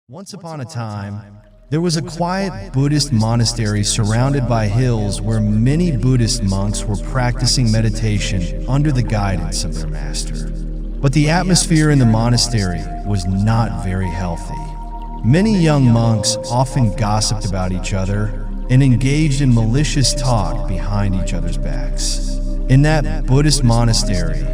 Once upon a time, there was a quiet Buddhist monastery surrounded by hills where many Buddhist monks were practicing meditation under the guidance of their master. But the atmosphere in the monastery was not very healthy. Many young monks often gossiped about each other and engaged in malicious talk behind each other's backs. In that Buddhist monastery,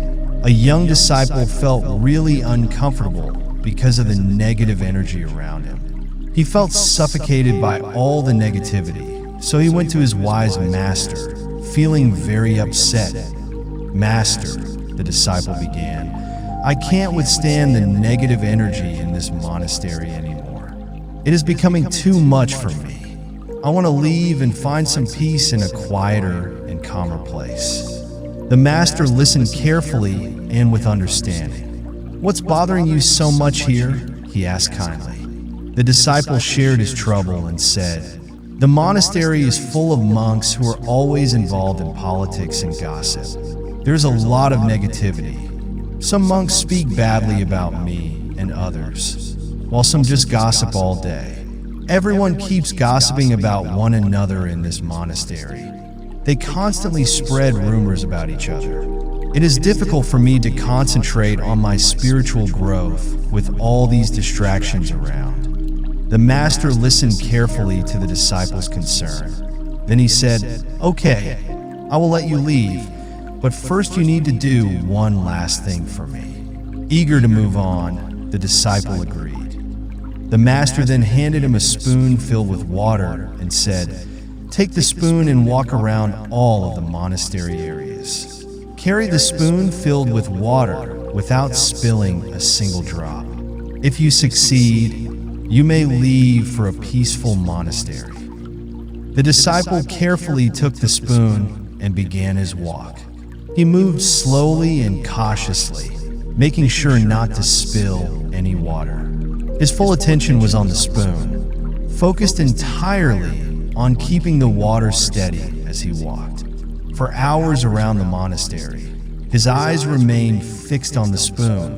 a young disciple felt really uncomfortable because of the negative energy around him. He felt suffocated by all the negativity, so he went to his wise master, feeling very upset. "Master," the disciple began, "I can't withstand the negative energy in this monastery anymore. It is becoming too much for me. I want to leave and find some peace in a quieter and calmer place." The master listened carefully and with understanding. "What's bothering you so much here?" he asked kindly. The disciple shared his trouble and said, "The monastery is full of monks who are always involved in politics and gossip. There's a lot of negativity. Some monks speak badly about me and others, while some just gossip all day. Everyone keeps gossiping about one another in this monastery. They constantly spread rumors about each other. It is difficult for me to concentrate on my spiritual growth with all these distractions around." The master listened carefully to the disciple's concern. Then he said, "Okay, I will let you leave, but first you need to do one last thing for me." Eager to move on, the disciple agreed. The master then handed him a spoon filled with water and said, "Take the spoon and walk around all of the monastery areas. Carry the spoon filled with water without spilling a single drop. If you succeed, you may leave for a peaceful monastery." The disciple carefully took the spoon and began his walk. He moved slowly and cautiously, making sure not to spill any water. His full attention was on the spoon, focused entirely on keeping the water steady as he walked. For hours around the monastery, his eyes remained fixed on the spoon,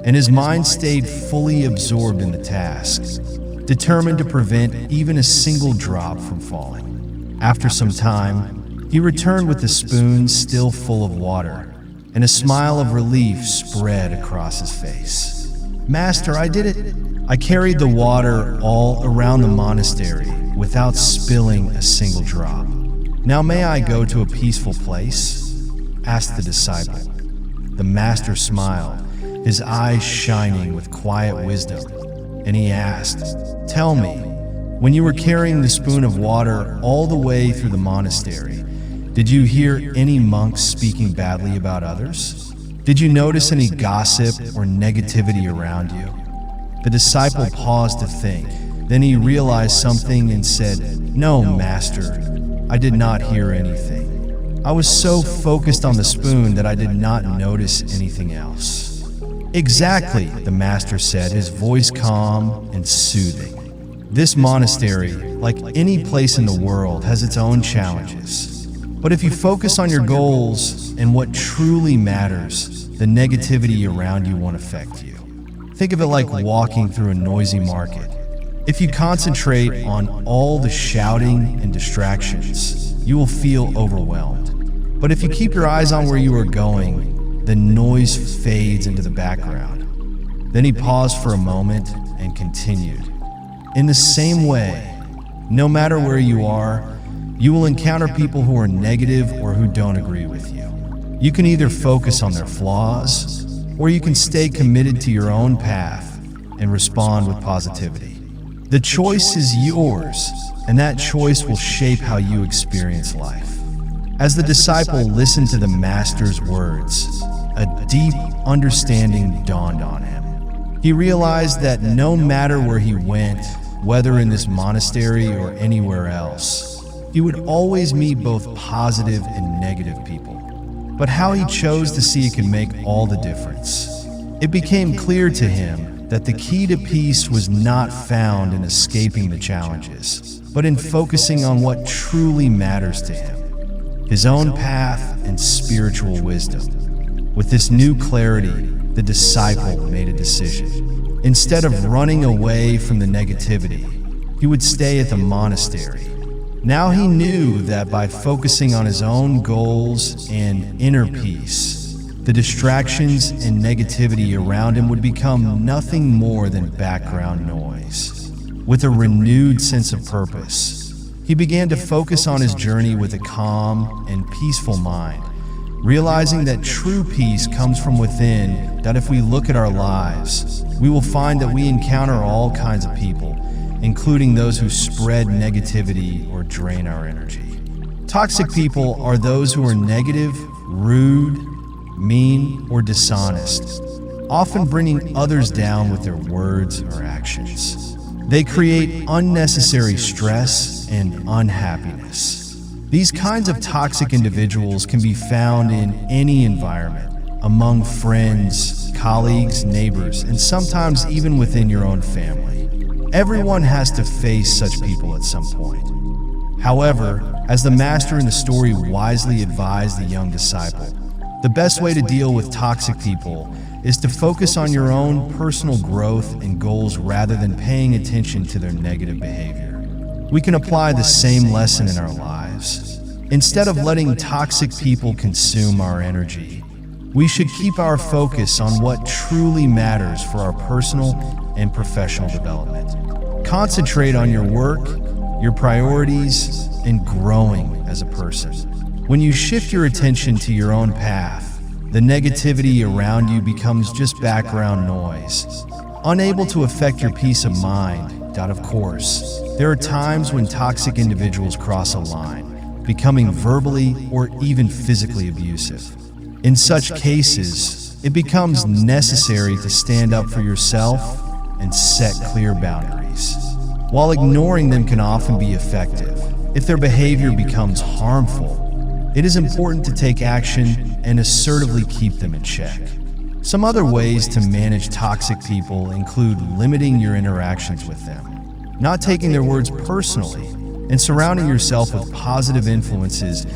and his mind stayed fully absorbed in the task, determined to prevent even a single drop from falling. After some time, he returned with the spoon still full of water, and a smile of relief spread across his face. "Master, I did it. I carried the water all around the monastery without spilling a single drop. Now may I go to a peaceful place?" asked the disciple. The master smiled, his eyes shining with quiet wisdom, and he asked, "Tell me, when you were carrying the spoon of water all the way through the monastery, did you hear any monks speaking badly about others? Did you notice any gossip or negativity around you?" The disciple paused to think. Then he realized something and said, "No, Master, I did not hear anything. I was so focused on the spoon that I did not notice anything else." "Exactly," the master said, his voice calm and soothing. "This monastery, like any place in the world, has its own challenges. But if you focus on your goals and what truly matters, the negativity around you won't affect you. Think of it like walking through a noisy market. If you concentrate on all the shouting and distractions, you will feel overwhelmed. But if you keep your eyes on where you are going, the noise fades into the background." Then he paused for a moment and continued, "In the same way, no matter where you are, you will encounter people who are negative or who don't agree with you. You can either focus on their flaws, or you can stay committed to your own path and respond with positivity. The choice is yours, and that choice will shape how you experience life." As the disciple listened to the master's words, a deep understanding dawned on him. He realized that no matter where he went, whether in this monastery or anywhere else, he would always meet both positive and negative people. But how he chose to see it could make all the difference. It became clear to him that the key to peace was not found in escaping the challenges, but in focusing on what truly matters to him, his own path and spiritual wisdom. With this new clarity, the disciple made a decision. Instead of running away from the negativity, he would stay at the monastery. Now he knew that by focusing on his own goals and inner peace, the distractions and negativity around him would become nothing more than background noise. With a renewed sense of purpose, he began to focus on his journey with a calm and peaceful mind, realizing that true peace comes from within, that if we look at our lives, we will find that we encounter all kinds of people, including those who spread negativity or drain our energy. Toxic people are those who are negative, rude, mean, or dishonest, often bringing others down with their words or actions. They create unnecessary stress and unhappiness. These kinds of toxic individuals can be found in any environment, among friends, colleagues, neighbors, and sometimes even within your own family. Everyone has to face such people at some point. However, as the master in the story wisely advised the young disciple, the best way to deal with toxic people is to focus on your own personal growth and goals rather than paying attention to their negative behavior. We can apply the same lesson in our lives. Instead of letting toxic people consume our energy, we should keep our focus on what truly matters for our personal and professional development. Concentrate on your work, your priorities, and growing as a person. When you shift your attention to your own path, the negativity around you becomes just background noise, unable to affect your peace of mind. Of course, there are times when toxic individuals cross a line, becoming verbally or even physically abusive. In such cases, it becomes necessary to stand up for yourself and set clear boundaries. While ignoring them can often be effective, if their behavior becomes harmful, it is important to take action and assertively keep them in check. Some other ways to manage toxic people include limiting your interactions with them, not taking their words personally, and surrounding yourself with positive influences.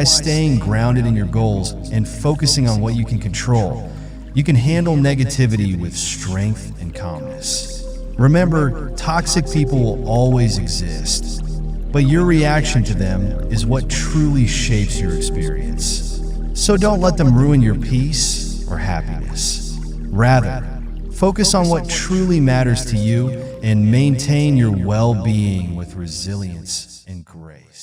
Staying grounded in your goals and focusing on what you can control. You can handle negativity with strength and calmness. Remember, toxic people will always exist, but your reaction to them is what truly shapes your experience. So don't let them ruin your peace or happiness. Rather, focus on what truly matters to you and maintain your well-being with resilience and grace.